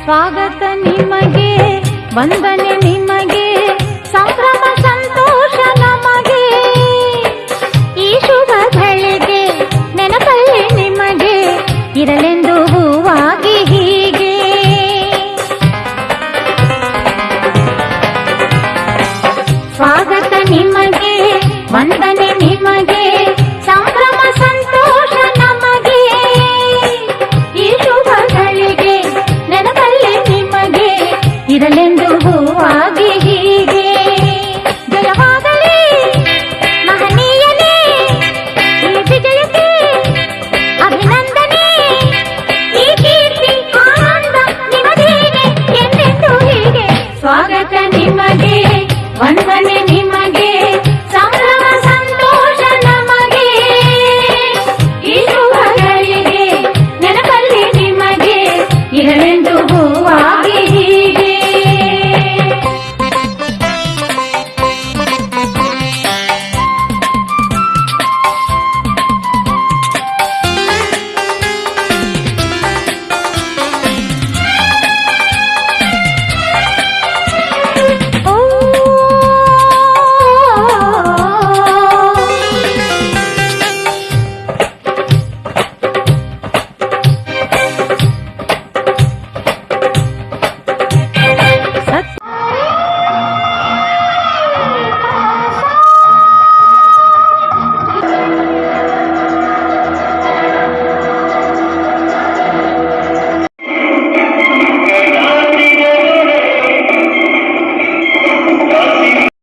ಸ್ವಾಗತ ನಿಮಗೆ, ವಂದನೆ ನಿಮಗೆ, ಸಂಭ್ರಮ ಸಂತೋಷ ನಮಗೆ. ಈ ಶುಭ ಗಳಿಗೆ ನೆನಪಲ್ಲಿ ನಿಮಗೆ ಇರಲೆಂದು ಹೂವಾಗಿ ಹೀಗೆ. ಸ್ವಾಗತ ನಿಮಗೆ, ವಂದನೆ ನಿಮಗೆ, ಸಂಭ್ರಮ ಸಂತೋಷ ನಮಗೆ. ಈ ಶುಭ ಗಳಿಗೆ ನೆನಪಲ್ಲಿ ನಿಮಗೆ ಇರಲೆ